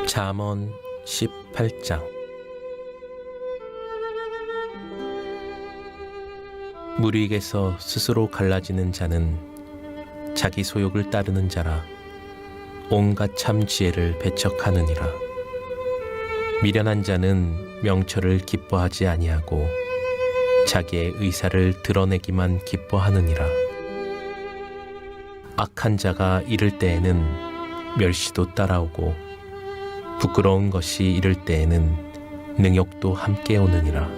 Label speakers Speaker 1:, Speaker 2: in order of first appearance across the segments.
Speaker 1: 잠언 18장. 무리에게서 스스로 갈라지는 자는 자기 소욕을 따르는 자라. 온갖 참 지혜를 배척하느니라. 미련한 자는 명철을 기뻐하지 아니하고 자기의 의사를 드러내기만 기뻐하느니라. 악한 자가 이를 때에는 멸시도 따라오고 부끄러운 것이 이를 때에는 능욕도 함께 오느니라.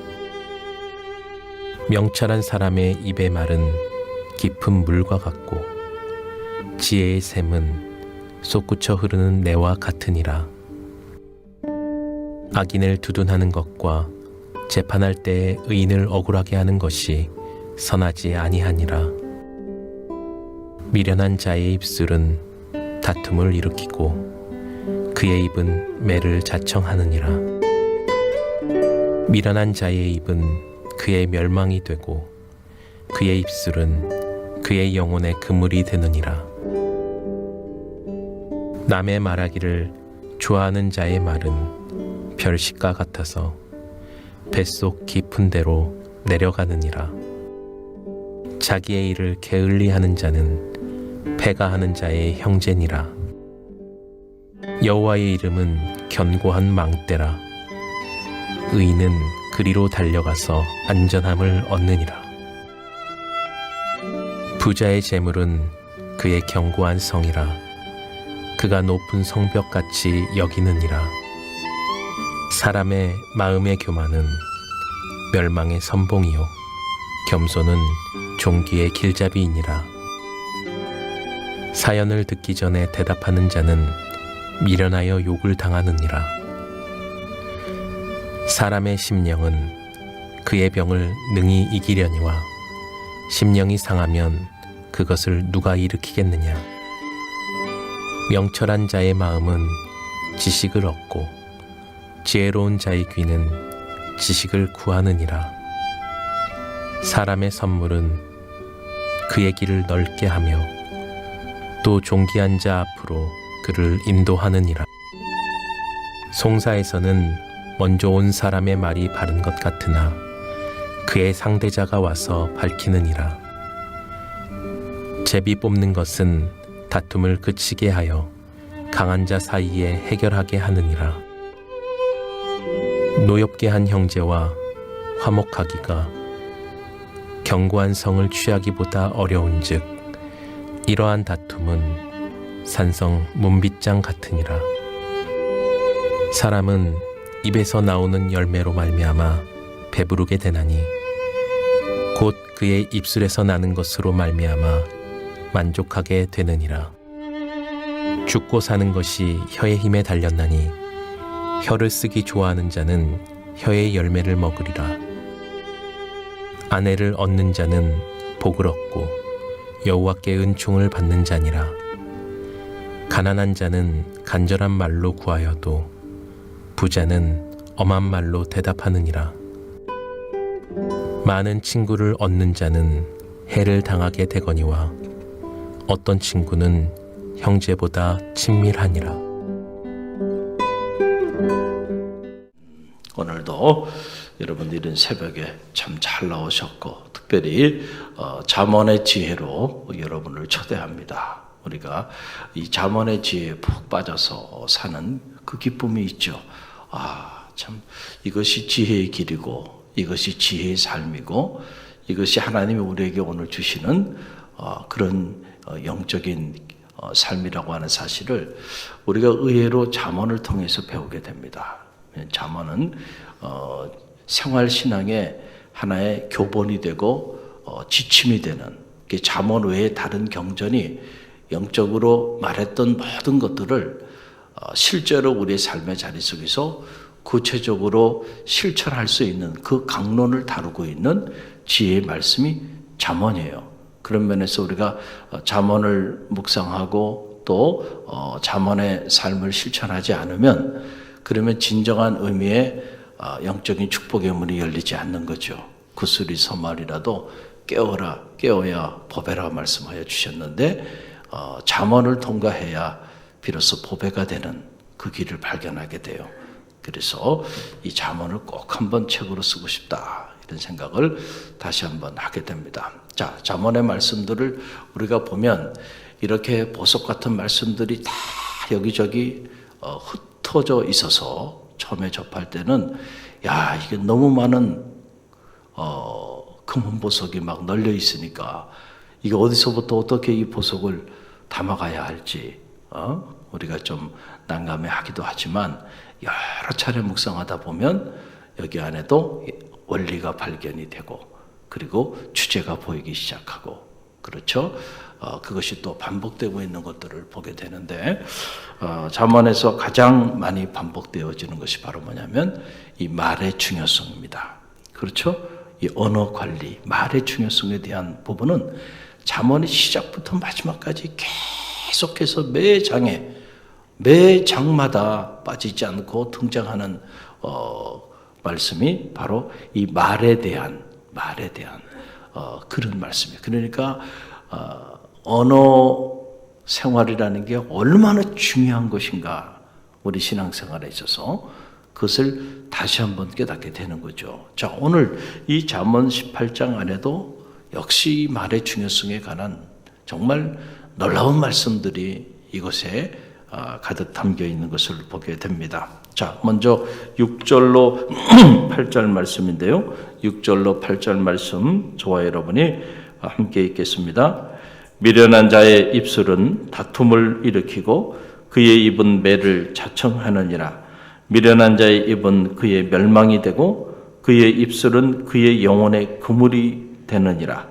Speaker 1: 명철한 사람의 입의 말은 깊은 물과 같고 지혜의 샘은 솟구쳐 흐르는 내와 같으니라. 악인을 두둔하는 것과 재판할 때에 의인을 억울하게 하는 것이 선하지 아니하니라. 미련한 자의 입술은 다툼을 일으키고 그의 입은 매를 자청하느니라. 미련한 자의 입은 그의 멸망이 되고 그의 입술은 그의 영혼의 그물이 되느니라. 남의 말하기를 좋아하는 자의 말은 별식과 같아서 뱃속 깊은 데로 내려가느니라. 자기의 일을 게을리하는 자는 패가하는 자의 형제니라. 여호와의 이름은 견고한 망대라. 의인은 그리로 달려가서 안전함을 얻느니라. 부자의 재물은 그의 견고한 성이라. 그가 높은 성벽같이 여기느니라. 사람의 마음의 교만은 멸망의 선봉이요 겸손은 종기의 길잡이이니라. 사연을 듣기 전에 대답하는 자는 미련하여 욕을 당하느니라. 사람의 심령은 그의 병을 능히 이기려니와 심령이 상하면 그것을 누가 일으키겠느냐. 명철한 자의 마음은 지식을 얻고 지혜로운 자의 귀는 지식을 구하느니라. 사람의 선물은 그의 길을 넓게 하며 또 존귀한 자 앞으로 그를 인도하느니라. 송사에서는 먼저 온 사람의 말이 바른 것 같으나 그의 상대자가 와서 밝히느니라. 제비 뽑는 것은 다툼을 그치게 하여 강한 자 사이에 해결하게 하느니라. 노엽게 한 형제와 화목하기가 견고한 성을 취하기보다 어려운즉 이러한 다툼은 산성 문빗장 같으니라. 사람은 입에서 나오는 열매로 말미암아 배부르게 되나니 곧 그의 입술에서 나는 것으로 말미암아 만족하게 되느니라. 죽고 사는 것이 혀의 힘에 달렸나니 혀를 쓰기 좋아하는 자는 혀의 열매를 먹으리라. 아내를 얻는 자는 복을 얻고 여호와께 은총을 받는 자니라. 가난한 자는 간절한 말로 구하여도 부자는 엄한 말로 대답하느니라. 많은 친구를 얻는 자는 해를 당하게 되거니와 어떤 친구는 형제보다 친밀하니라.
Speaker 2: 오늘도 여러분 이른 새벽에 참 잘 나오셨고 특별히 잠언의 지혜로 여러분을 초대합니다. 우리가 이 잠언의 지혜에 푹 빠져서 사는 그 기쁨이 있죠. 참 이것이 지혜의 길이고 이것이 지혜의 삶이고 이것이 하나님이 우리에게 오늘 주시는 그런 영적인 삶이라고 하는 사실을 우리가 의외로 잠언을 통해서 배우게 됩니다. 잠언은 생활신앙의 하나의 교본이 되고 지침이 되는 잠언 외에 다른 경전이 영적으로 말했던 모든 것들을 실제로 우리의 삶의 자리 속에서 구체적으로 실천할 수 있는 그 강론을 다루고 있는 지혜의 말씀이 잠언이에요. 그런 면에서 우리가 잠언을 묵상하고 또 잠언의 삶을 실천하지 않으면 그러면 진정한 의미의 영적인 축복의 문이 열리지 않는 거죠. 구슬이 서말이라도 깨어라 깨어야 보배라 말씀하여 주셨는데 잠언을 통과해야 비로소 보배가 되는 그 길을 발견하게 돼요. 그래서 이 잠언을 꼭 한번 책으로 쓰고 싶다, 이런 생각을 다시 한번 하게 됩니다. 자, 잠언의 말씀들을 우리가 보면 이렇게 보석 같은 말씀들이 다 여기저기 흩어져 있어서 처음에 접할 때는 야, 이게 너무 많은 금은 보석이 막 널려 있으니까 이게 어디서부터 어떻게 이 보석을 담아가야 할지 우리가 좀 난감해하기도 하지만 여러 차례 묵상하다 보면 여기 안에도 원리가 발견이 되고 그리고 주제가 보이기 시작하고, 그렇죠? 그것이 또 반복되고 있는 것들을 보게 되는데, 잠언에서 가장 많이 반복되어지는 것이 바로 뭐냐면 이 말의 중요성입니다. 그렇죠? 이 언어 관리, 말의 중요성에 대한 부분은 잠언이 시작부터 마지막까지 계속해서 매 장마다 빠지지 않고 등장하는 말씀이 바로 이 말에 대한 그런 말씀이에요. 그러니까 언어 생활이라는 게 얼마나 중요한 것인가, 우리 신앙생활에 있어서 그것을 다시 한번 깨닫게 되는 거죠. 자, 오늘 이 잠언 18장 안에도 역시 말의 중요성에 관한 정말 놀라운 말씀들이 이곳에 가득 담겨 있는 것을 보게 됩니다. 자, 먼저 6절로 8절 말씀인데요. 6절로 8절 말씀 저와 여러분이 함께 읽겠습니다. 미련한 자의 입술은 다툼을 일으키고 그의 입은 매를 자청하느니라. 미련한 자의 입은 그의 멸망이 되고 그의 입술은 그의 영혼의 그물이 되느니라.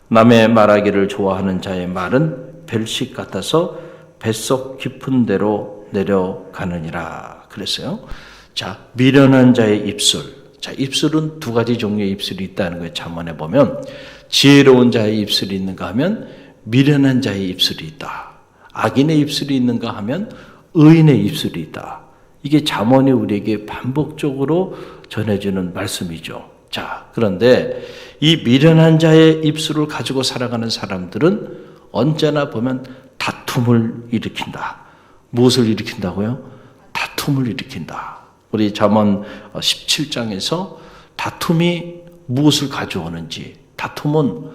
Speaker 2: 남의 말하기를 좋아하는 자의 말은 별식 같아서 뱃속 깊은 데로 내려가느니라 그랬어요. 자, 미련한 자의 입술. 자, 입술은 두 가지 종류의 입술이 있다는 거예요. 잠언에 보면 지혜로운 자의 입술이 있는가 하면 미련한 자의 입술이 있다. 악인의 입술이 있는가 하면 의인의 입술이 있다. 이게 잠언이 우리에게 반복적으로 전해주는 말씀이죠. 자, 그런데 이 미련한 자의 입술을 가지고 살아가는 사람들은 언제나 보면 다툼을 일으킨다. 무엇을 일으킨다고요? 다툼을 일으킨다. 우리 잠언 17장에서 다툼이 무엇을 가져오는지, 다툼은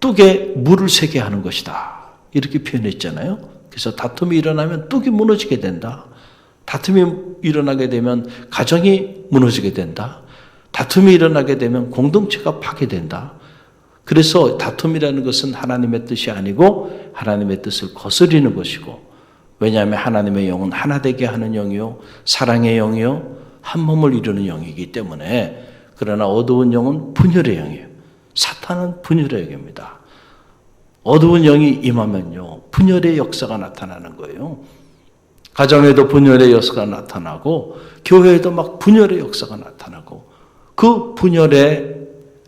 Speaker 2: 뚝에 물을 새게 하는 것이다, 이렇게 표현했잖아요. 그래서 다툼이 일어나면 뚝이 무너지게 된다. 다툼이 일어나게 되면 가정이 무너지게 된다. 다툼이 일어나게 되면 공동체가 파괴된다. 그래서 다툼이라는 것은 하나님의 뜻이 아니고 하나님의 뜻을 거스리는 것이고, 왜냐하면 하나님의 영은 하나 되게 하는 영이요 사랑의 영이요 한 몸을 이루는 영이기 때문에. 그러나 어두운 영은 분열의 영이에요. 사탄은 분열의 영입니다. 어두운 영이 임하면요 분열의 역사가 나타나는 거예요. 가정에도 분열의 역사가 나타나고 교회에도 막 분열의 역사가 나타나고, 그 분열의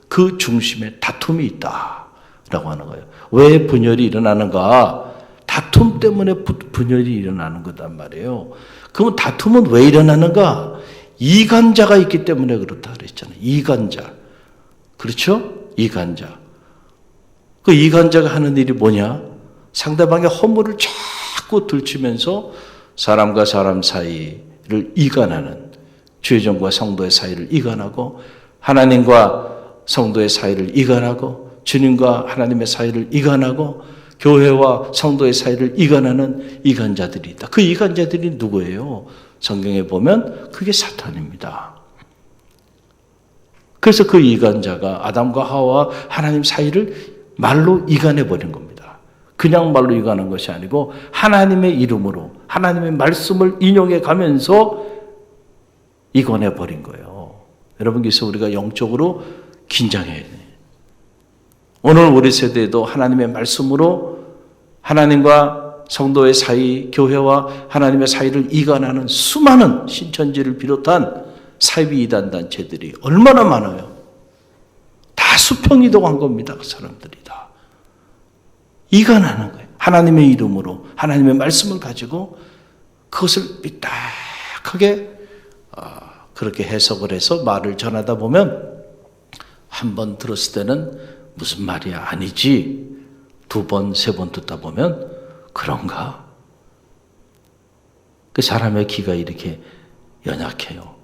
Speaker 2: 그 중심에 다툼이 있다라고 하는 거예요. 왜 분열이 일어나는가? 다툼 때문에 분열이 일어나는 거단 말이에요. 그러면 다툼은 왜 일어나는가? 이간자가 있기 때문에 그렇다 그랬잖아요. 이간자. 그렇죠? 이간자. 그 이간자가 하는 일이 뭐냐? 상대방의 허물을 자꾸 들추면서 사람과 사람 사이를 이간하는, 주의종과 성도의 사이를 이간하고, 하나님과 성도의 사이를 이간하고, 주님과 하나님의 사이를 이간하고, 교회와 성도의 사이를 이간하는 이간자들이 있다. 그 이간자들이 누구예요? 성경에 보면 그게 사탄입니다. 그래서 그 이간자가 아담과 하와와 하나님 사이를 말로 이간해 버린 겁니다. 그냥 말로 이간한 것이 아니고 하나님의 이름으로 하나님의 말씀을 인용해 가면서 이간해 버린 거예요. 여러분, 그래서 우리가 영적으로 긴장해야 돼요. 오늘 우리 세대에도 하나님의 말씀으로 하나님과 성도의 사이, 교회와 하나님의 사이를 이간하는 수많은 신천지를 비롯한 사이비 이단 단체들이 얼마나 많아요. 다 수평이동한 겁니다. 그 사람들이 다 이간하는 거예요. 하나님의 이름으로 하나님의 말씀을 가지고 그것을 삐딱하게 그렇게 해석을 해서 말을 전하다 보면 한 번 들었을 때는 무슨 말이야 아니지, 두 번, 세 번 듣다 보면 그런가? 그 사람의 귀가 이렇게 연약해요.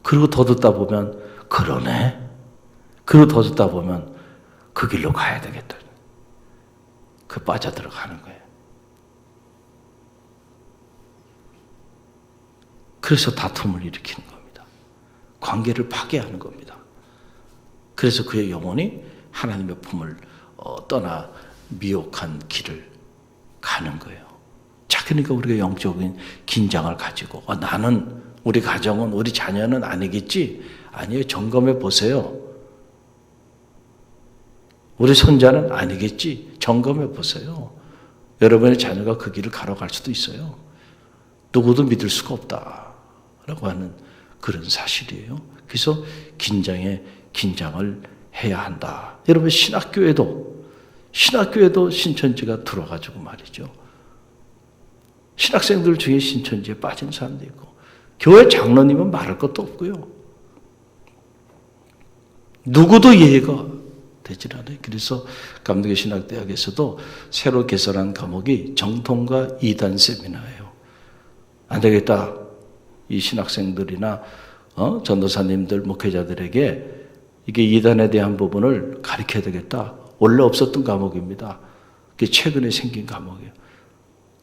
Speaker 2: 그리고 더 듣다 보면 그러네. 그리고 더 듣다 보면 그 길로 가야 되겠다. 그 빠져들어가는 거예요. 그래서 다툼을 일으키는 겁니다. 관계를 파괴하는 겁니다. 그래서 그의 영혼이 하나님의 품을 떠나 미혹한 길을 가는 거예요. 자, 그러니까 우리가 영적인 긴장을 가지고 나는, 우리 가정은, 우리 자녀는 아니겠지? 아니에요. 점검해 보세요. 우리 손자는 아니겠지? 점검해 보세요. 여러분의 자녀가 그 길을 가러 수도 있어요. 누구도 믿을 수가 없다라고 하는 그런 사실이에요. 그래서 긴장을 해야 한다. 여러분, 신학교에도 신천지가 들어가지고 말이죠. 신학생들 중에 신천지에 빠진 사람도 있고, 교회 장로님은 말할 것도 없고요. 누구도 이해가 되질 않아요. 그래서 감독의 신학대학에서도 새로 개설한 과목이 정통과 이단 세미나예요. 안 되겠다. 이 신학생들이나 전도사님들, 목회자들에게 이게 이단에 대한 부분을 가르쳐야 되겠다. 원래 없었던 과목입니다. 그게 최근에 생긴 과목이에요.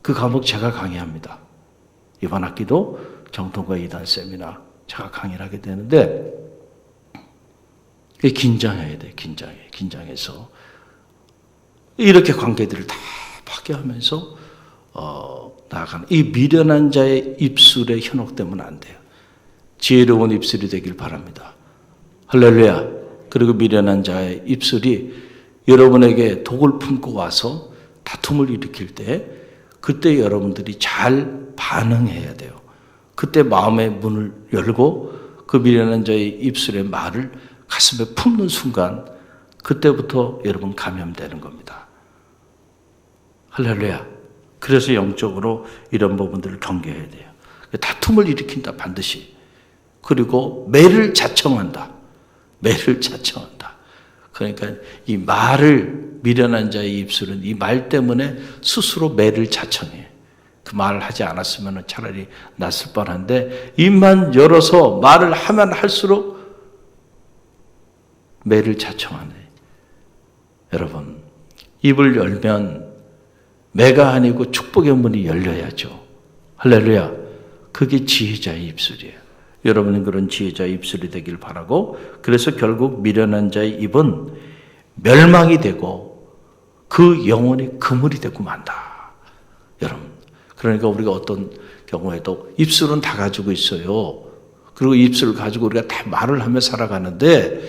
Speaker 2: 그 과목 제가 강의합니다. 이번 학기도 정통과 이단 세미나 제가 강의를 하게 되는데, 긴장해야 돼. 긴장해서 이렇게 관계들을 다 파괴하면서 나아가는, 이 미련한 자의 입술에 현혹되면 안 돼요. 지혜로운 입술이 되길 바랍니다. 할렐루야. 그리고 미련한 자의 입술이 여러분에게 독을 품고 와서 다툼을 일으킬 때, 그때 여러분들이 잘 반응해야 돼요. 그때 마음의 문을 열고 그 미련한 자의 입술의 말을 가슴에 품는 순간, 그때부터 여러분 감염되는 겁니다. 할렐루야. 그래서 영적으로 이런 부분들을 경계해야 돼요. 다툼을 일으킨다, 반드시. 그리고 매를 자청한다. 그러니까 이 말을, 미련한 자의 입술은 이 말 때문에 스스로 매를 자청해. 그 말을 하지 않았으면 차라리 낫을 뻔한데, 입만 열어서 말을 하면 할수록 매를 자청하네. 여러분, 입을 열면 매가 아니고 축복의 문이 열려야죠. 할렐루야. 그게 지혜자의 입술이에요. 여러분은 그런 지혜자의 입술이 되길 바라고, 그래서 결국 미련한 자의 입은 멸망이 되고 그 영혼이 그물이 되고 만다. 여러분, 그러니까 우리가 어떤 경우에도 입술은 다 가지고 있어요. 그리고 입술을 가지고 우리가 다 말을 하며 살아가는데,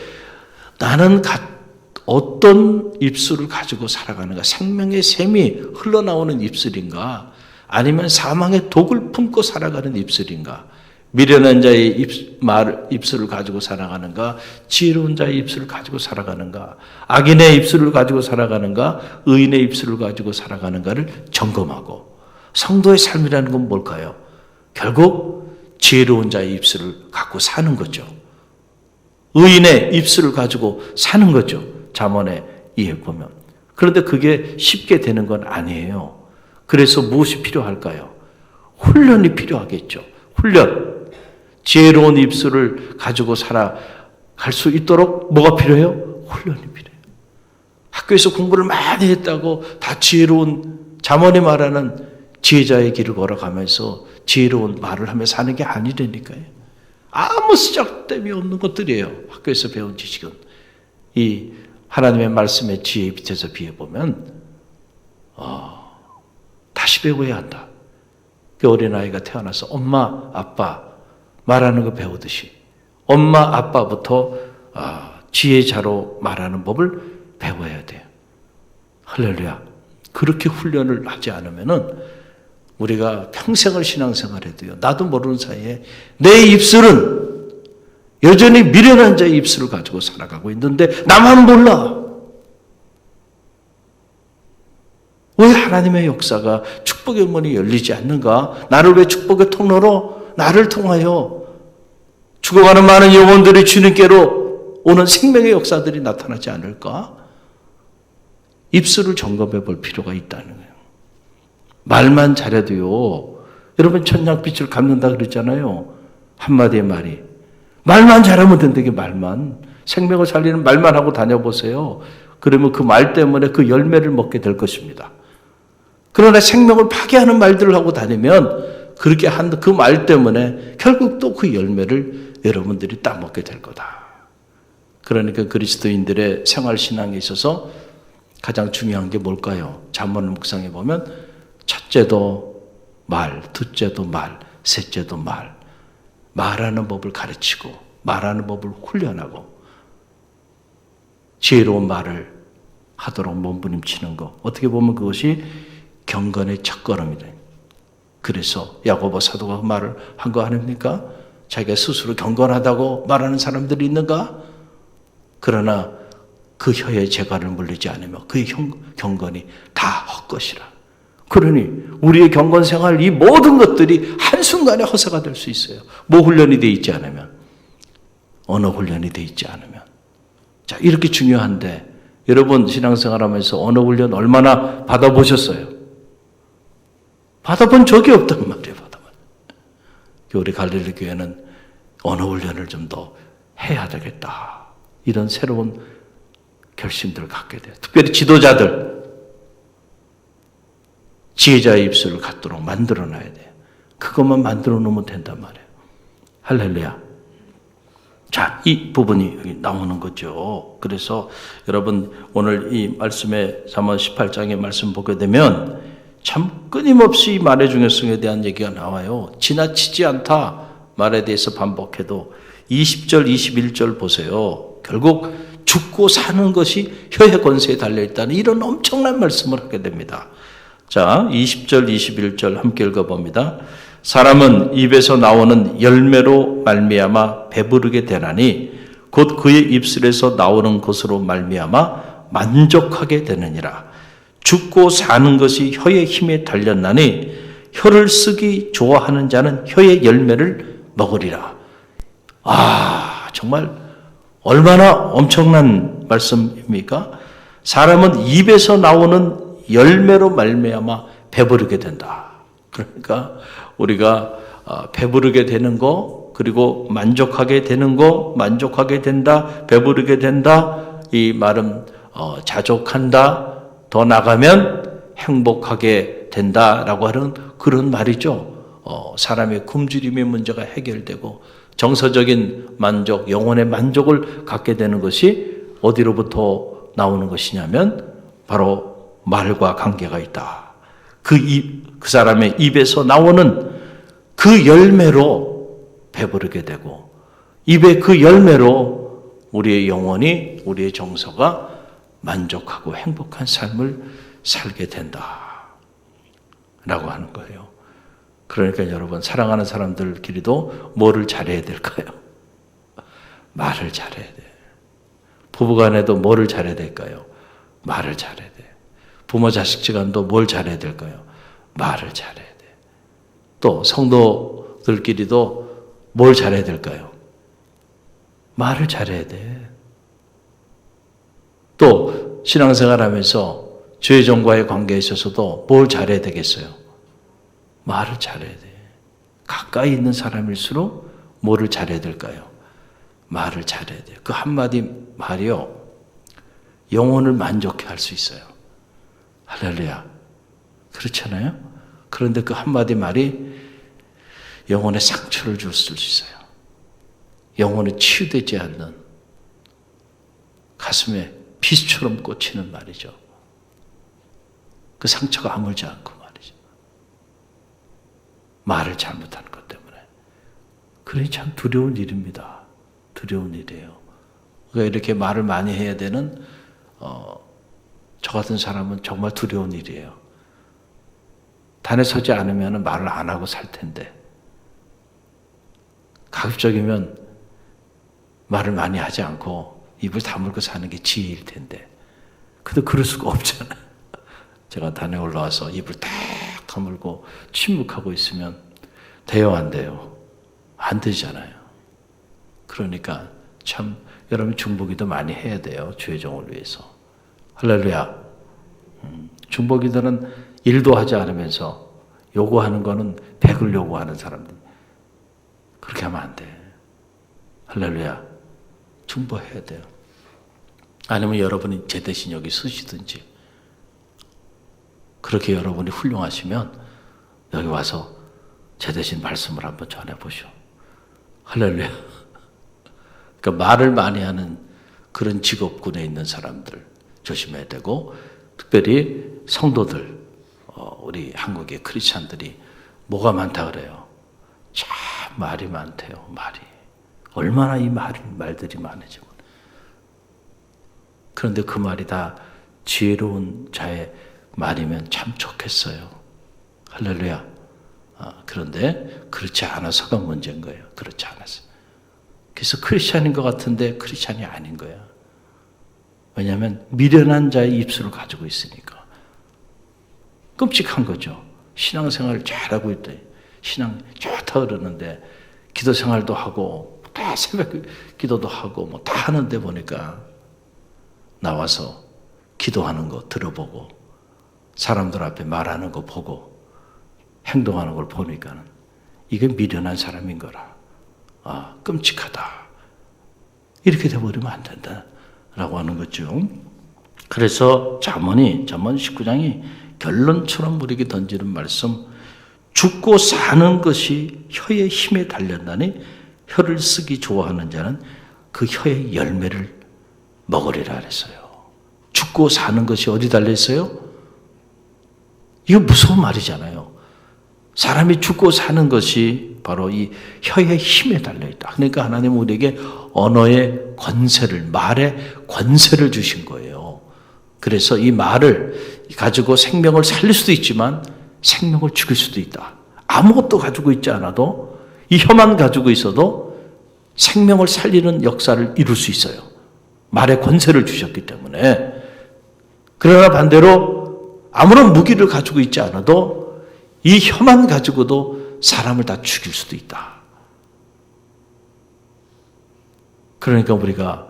Speaker 2: 나는 어떤 입술을 가지고 살아가는가? 생명의 샘이 흘러나오는 입술인가? 아니면 사망의 독을 품고 살아가는 입술인가? 미련한 자의 입술을 가지고 살아가는가? 지혜로운 자의 입술을 가지고 살아가는가? 악인의 입술을 가지고 살아가는가? 의인의 입술을 가지고 살아가는가를 점검하고, 성도의 삶이라는 건 뭘까요? 결국 지혜로운 자의 입술을 갖고 사는 거죠. 의인의 입술을 가지고 사는 거죠. 잠언에 이해 보면. 그런데 그게 쉽게 되는 건 아니에요. 그래서 무엇이 필요할까요? 훈련이 필요하겠죠. 훈련. 지혜로운 입술을 가지고 살아갈 수 있도록 뭐가 필요해요? 훈련이 필요해요. 학교에서 공부를 많이 했다고 다 지혜로운, 잠언이 말하는 지혜자의 길을 걸어가면서 지혜로운 말을 하며 사는 게 아니라니까요. 아무 쓰잘데기 없는 것들이에요. 학교에서 배운 지식은. 이 하나님의 말씀의 지혜에 밑에서 비해보면 다시 배워야 한다. 그 어린아이가 태어나서 엄마, 아빠 말하는 거 배우듯이 엄마, 아빠부터 지혜자로 말하는 법을 배워야 돼요. 할렐루야. 그렇게 훈련을 하지 않으면은 우리가 평생을 신앙생활해도요, 나도 모르는 사이에 내 입술은 여전히 미련한 자의 입술을 가지고 살아가고 있는데 나만 몰라. 왜 하나님의 역사가 축복의 문이 열리지 않는가? 나를 왜 축복의 통로로 나를 통하여 죽어가는 많은 영혼들이 주님께로 오는 생명의 역사들이 나타나지 않을까? 입술을 점검해 볼 필요가 있다는 거예요. 말만 잘해도요, 여러분 천냥빛을 갚는다 그랬잖아요. 한마디의 말이. 말만 잘하면 된다게 말만. 생명을 살리는 말만 하고 다녀보세요. 그러면 그 말 때문에 그 열매를 먹게 될 것입니다. 그러나 생명을 파괴하는 말들을 하고 다니면 그렇게 한 그 말 때문에 결국 또 그 열매를 여러분들이 따먹게 될 거다. 그러니까 그리스도인들의 생활신앙에 있어서 가장 중요한 게 뭘까요? 잠언을 묵상해 보면 첫째도 말, 둘째도 말, 셋째도 말. 말하는 법을 가르치고 말하는 법을 훈련하고 지혜로운 말을 하도록 몸부림치는 것. 어떻게 보면 그것이 경건의 첫걸음이다. 그래서 야고보 사도가 그 말을 한 거 아닙니까? 자기가 스스로 경건하다고 말하는 사람들이 있는가? 그러나 그 혀에 재갈을 물리지 않으며 그의 경건이 다 헛것이라. 그러니 우리의 경건 생활 이 모든 것들이 한순간에 허사가 될 수 있어요. 뭐 훈련이 돼 있지 않으면. 언어 훈련이 돼 있지 않으면. 자, 이렇게 중요한데 여러분 신앙생활하면서 언어 훈련 얼마나 받아보셨어요? 받아본 적이 없단 말이에요. 우리 갈릴리 교회는 언어 훈련을 좀 더 해야 되겠다. 이런 새로운 결심들을 갖게 돼요. 특별히 지도자들 지혜자의 입술을 갖도록 만들어놔야 돼요. 그것만 만들어 놓으면 된단 말이에요. 할렐루야. 자, 이 부분이 여기 나오는 거죠. 그래서 여러분 오늘 이 말씀에 잠언 18장의 말씀 보게 되면 참 끊임없이 말의 중요성에 대한 얘기가 나와요. 지나치지 않다. 말에 대해서 반복해도 20절, 21절 보세요. 결국 죽고 사는 것이 혀의 권세에 달려있다는 이런 엄청난 말씀을 하게 됩니다. 자, 20절, 21절 함께 읽어봅니다. 사람은 입에서 나오는 열매로 말미암아 배부르게 되나니 곧 그의 입술에서 나오는 것으로 말미암아 만족하게 되느니라. 죽고 사는 것이 혀의 힘에 달렸나니 혀를 쓰기 좋아하는 자는 혀의 열매를 먹으리라. 아, 정말 얼마나 엄청난 말씀입니까? 사람은 입에서 나오는 열매로 말미암아 배부르게 된다. 그러니까 우리가 배부르게 되는 거, 그리고 만족하게 되는 거, 만족하게 된다, 배부르게 된다. 이 말은 자족한다. 더 나가면 행복하게 된다라고 하는 그런 말이죠. 사람의 굶주림의 문제가 해결되고 정서적인 만족, 영혼의 만족을 갖게 되는 것이 어디로부터 나오는 것이냐면 바로 말과 관계가 있다. 그 사람의 입에서 나오는 그 열매로 배부르게 되고 입의 그 열매로 우리의 영혼이, 우리의 정서가 만족하고 행복한 삶을 살게 된다 라고 하는 거예요. 그러니까 여러분 사랑하는 사람들끼리도 뭐를 잘해야 될까요? 말을 잘해야 돼. 부부간에도 뭐를 잘해야 될까요? 말을 잘해야 돼. 부모 자식지간도 뭘 잘해야 될까요? 말을 잘해야 돼. 또 성도들끼리도 뭘 잘해야 될까요? 말을 잘해야 돼. 또 신앙생활하면서 죄정과의 관계에 있어서도 뭘 잘해야 되겠어요? 말을 잘해야 돼. 가까이 있는 사람일수록 뭐를 잘해야 될까요? 말을 잘해야 돼요. 그 한마디 말이요, 영혼을 만족해 할 수 있어요. 할렐루야. 그렇잖아요? 그런데 그 한마디 말이 영혼에 상처를 줄 수 있어요. 영혼에 치유되지 않는 가슴에 비수처럼 꽂히는 말이죠. 그 상처가 아물지 않고 말이죠. 말을 잘못하는 것 때문에. 그러니 참 두려운 일입니다. 두려운 일이에요. 그러니까 이렇게 말을 많이 해야 되는 저 같은 사람은 정말 두려운 일이에요. 단에 서지 않으면 말을 안 하고 살 텐데 가급적이면 말을 많이 하지 않고 입을 다물고 사는 게 지혜일 텐데 근데 그럴 수가 없잖아요. 제가 단에 올라와서 입을 딱 다물고 침묵하고 있으면 돼요, 안 돼요? 안 되잖아요. 그러니까 참 여러분 중보기도 많이 해야 돼요. 주의 종을 위해서. 할렐루야. 중보기도는 일도 하지 않으면서 요구하는 거는 100을 요구하는 사람들. 그렇게 하면 안 돼. 할렐루야. 중보해야 돼요. 아니면 여러분이 제 대신 여기 서시든지. 그렇게 여러분이 훌륭하시면 여기 와서 제 대신 말씀을 한번 전해보시오. 할렐루야. 그러니까 말을 많이 하는 그런 직업군에 있는 사람들 조심해야 되고, 특별히 성도들, 우리 한국의 크리스찬들이 뭐가 많다 그래요. 참 말이 많대요. 말이. 얼마나 이 말들이 많으지만. 그런데 그 말이 다 지혜로운 자의 말이면 참 좋겠어요. 할렐루야. 그런데 그렇지 않아서가 문제인 거예요. 그렇지 않아서. 그래서 크리스찬인 것 같은데 크리스찬이 아닌 거야. 왜냐하면 미련한 자의 입술을 가지고 있으니까. 끔찍한 거죠. 신앙생활을 잘하고 있대. 신앙 좋다 그러는데 기도생활도 하고 다 새벽 기도도 하고 뭐 다 하는데 보니까 나와서 기도하는 거 들어보고 사람들 앞에 말하는 거 보고 행동하는 걸 보니까는 이게 미련한 사람인 거라. 끔찍하다. 이렇게 돼버리면 안 된다라고 하는 거죠. 그래서 잠언 19장이 결론처럼 우리에게 던지는 말씀, 죽고 사는 것이 혀의 힘에 달렸나니 혀를 쓰기 좋아하는 자는 그 혀의 열매를 먹으리라 그랬어요. 죽고 사는 것이 어디 달려있어요? 이거 무서운 말이잖아요. 사람이 죽고 사는 것이 바로 이 혀의 힘에 달려있다. 그러니까 하나님은 우리에게 언어의 권세를, 말의 권세를 주신 거예요. 그래서 이 말을 가지고 생명을 살릴 수도 있지만 생명을 죽일 수도 있다. 아무것도 가지고 있지 않아도 이 혀만 가지고 있어도 생명을 살리는 역사를 이룰 수 있어요. 말의 권세를 주셨기 때문에. 그러나 반대로 아무런 무기를 가지고 있지 않아도 이 혀만 가지고도 사람을 다 죽일 수도 있다. 그러니까 우리가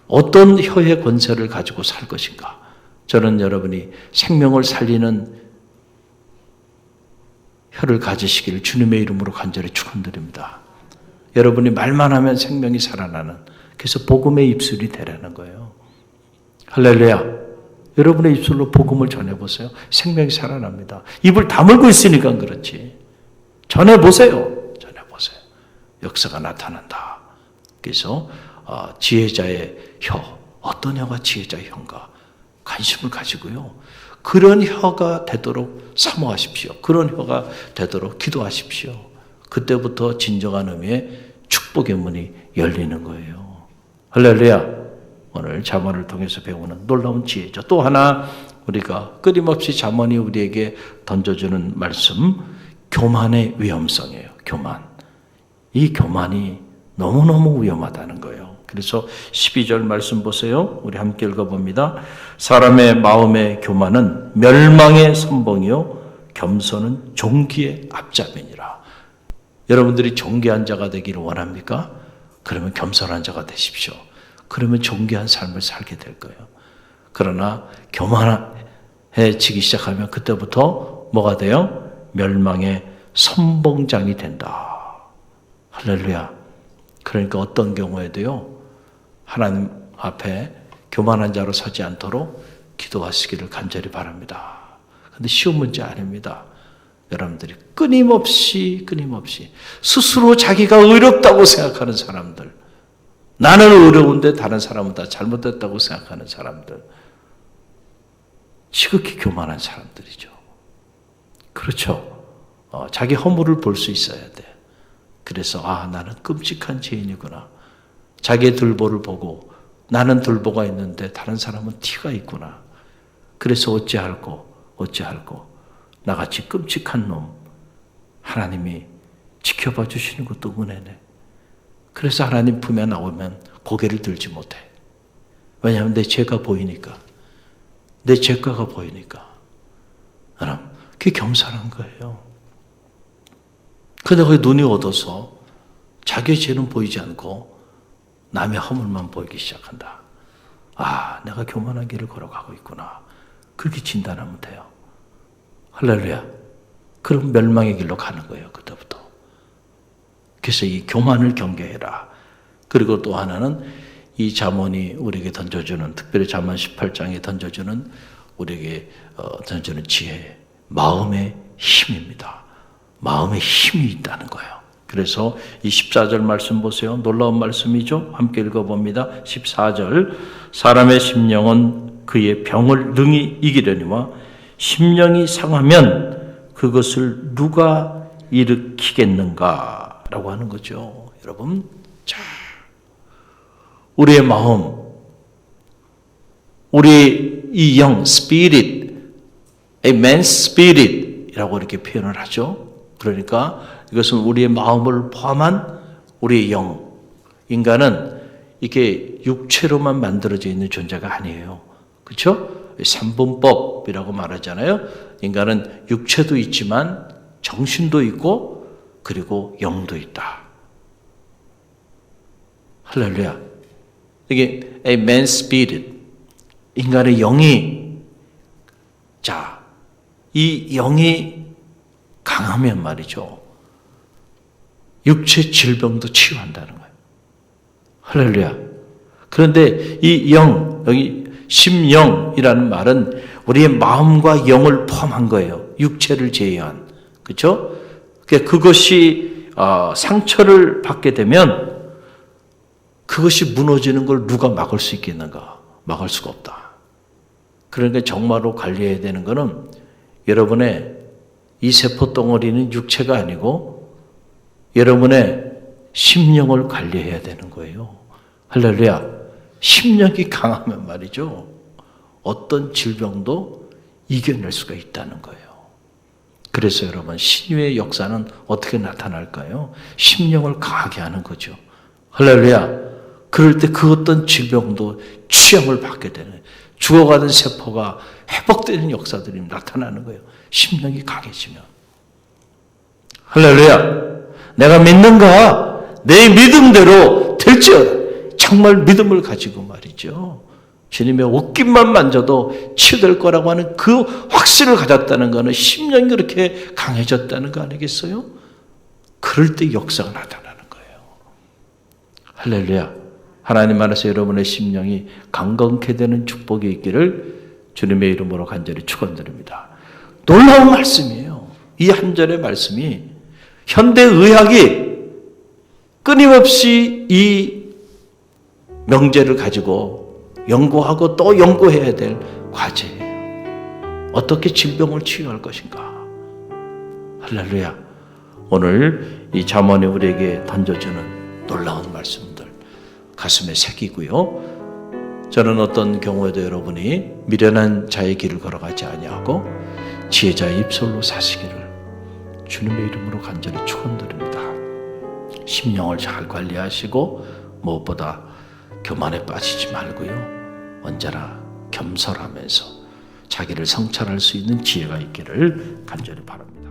Speaker 2: 어떤 혀의 권세를 가지고 살 것인가. 저는 여러분이 생명을 살리는 혀를 가지시기를 주님의 이름으로 간절히 축원드립니다. 여러분이 말만 하면 생명이 살아나는, 그래서 복음의 입술이 되라는 거예요. 할렐루야. 여러분의 입술로 복음을 전해보세요. 생명이 살아납니다. 입을 다물고 있으니까 그렇지. 전해보세요. 전해보세요. 역사가 나타난다. 그래서 지혜자의 혀, 어떤 혀가 지혜자의 혀인가 관심을 가지고요. 그런 혀가 되도록 사모하십시오. 그런 혀가 되도록 기도하십시오. 그때부터 진정한 의미의 축복의 문이 열리는 거예요. 할렐루야. 오늘 잠언을 통해서 배우는 놀라운 지혜죠. 또 하나 우리가 끊임없이 잠언이 우리에게 던져주는 말씀, 교만의 위험성이에요. 교만. 이 교만이 너무너무 위험하다는 거예요. 그래서 12절 말씀 보세요. 우리 함께 읽어봅니다. 사람의 마음의 교만은 멸망의 선봉이요 겸손은 존귀의 앞잡이니라. 여러분들이 존귀한 자가 되기를 원합니까? 그러면 겸손한 자가 되십시오. 그러면 존귀한 삶을 살게 될 거예요. 그러나 교만해지기 시작하면 그때부터 뭐가 돼요? 멸망의 선봉장이 된다. 할렐루야. 그러니까 어떤 경우에도요, 하나님 앞에 교만한 자로 서지 않도록 기도하시기를 간절히 바랍니다. 그런데 쉬운 문제 아닙니다. 여러분들이 끊임없이 스스로 자기가 의롭다고 생각하는 사람들, 나는 의로운데 다른 사람은 다 잘못됐다고 생각하는 사람들, 지극히 교만한 사람들이죠. 그렇죠. 자기 허물을 볼 수 있어야 돼. 그래서 나는 끔찍한 죄인이구나. 자기의 들보를 보고 나는 들보가 있는데 다른 사람은 티가 있구나. 그래서 어찌할꼬 나같이 끔찍한 놈 하나님이 지켜봐 주시는 것도 은혜네. 그래서 하나님 품에 나오면 고개를 들지 못해. 왜냐하면 내 죄가 보이니까. 내 죄가가 보이니까. 여러분, 그게 겸손한 거예요. 그런데 거기 눈이 어두워서 자기의 죄는 보이지 않고 남의 허물만 보이기 시작한다. 내가 교만한 길을 걸어가고 있구나. 그렇게 진단하면 돼요. 할렐루야. 그럼 멸망의 길로 가는 거예요. 그때부터. 그래서 이 교만을 경계해라. 그리고 또 하나는 이 잠언이 우리에게 던져주는, 특별히 잠언 18장에 던져주는 우리에게 던져주는 지혜, 마음의 힘입니다. 마음의 힘이 있다는 거예요. 그래서 이 14절 말씀 보세요. 놀라운 말씀이죠. 함께 읽어봅니다. 14절 사람의 심령은 그의 병을 능히 이기려니와 심령이 상하면 그것을 누가 일으키겠는가 라고 하는 거죠. 여러분, 자, 우리의 마음, 우리 이 영, spirit, a man's spirit 이라고 이렇게 표현을 하죠. 그러니까 이것은 우리의 마음을 포함한 우리의 영. 인간은 이렇게 육체로만 만들어져 있는 존재가 아니에요. 그렇죠? 삼분법이라고 말하잖아요. 인간은 육체도 있지만 정신도 있고 그리고 영도 있다. 할렐루야. 이게 a man's spirit. 인간의 영이, 자, 이 영이 강하면 말이죠. 육체 질병도 치유한다는 거예요. 할렐루야. 그런데 이 영, 여기 심령이라는 말은 우리의 마음과 영을 포함한 거예요. 육체를 제외한. 그렇죠? 그것이 상처를 받게 되면 그것이 무너지는 걸 누가 막을 수 있겠는가? 막을 수가 없다. 그러니까 정말로 관리해야 되는 것은 여러분의 이 세포 덩어리는 육체가 아니고 여러분의 심령을 관리해야 되는 거예요. 할렐루야. 심령이 강하면 말이죠. 어떤 질병도 이겨낼 수가 있다는 거예요. 그래서 여러분, 신유의 역사는 어떻게 나타날까요? 심령을 강하게 하는 거죠. 할렐루야. 그럴 때 그 어떤 질병도 취함을 받게 되는, 죽어가는 세포가 회복되는 역사들이 나타나는 거예요. 심령이 강해지면. 할렐루야. 내가 믿는가? 내 믿음대로 될지어다. 정말 믿음을 가지고 말이죠. 주님의 옷깃만 만져도 치유될 거라고 하는 그 확신을 가졌다는 것은 심령이 그렇게 강해졌다는 거 아니겠어요? 그럴 때 역사가 나타나는 거예요. 할렐루야. 하나님 안에서 여러분의 심령이 강건케 되는 축복이 있기를 주님의 이름으로 간절히 축원드립니다. 놀라운 말씀이에요. 이 한 절의 말씀이 현대의학이 끊임없이 이 명제를 가지고 연구하고 또 연구해야 될 과제예요. 어떻게 질병을 치유할 것인가. 할렐루야. 오늘 이 잠언이 우리에게 던져주는 놀라운 말씀들 가슴에 새기고요. 저는 어떤 경우에도 여러분이 미련한 자의 길을 걸어가지 아니하고 지혜자의 입술로 사시기를 주님의 이름으로 간절히 축원드립니다. 심령을 잘 관리하시고 무엇보다 교만에 빠지지 말고요. 언제나 겸손하면서 자기를 성찰할 수 있는 지혜가 있기를 간절히 바랍니다.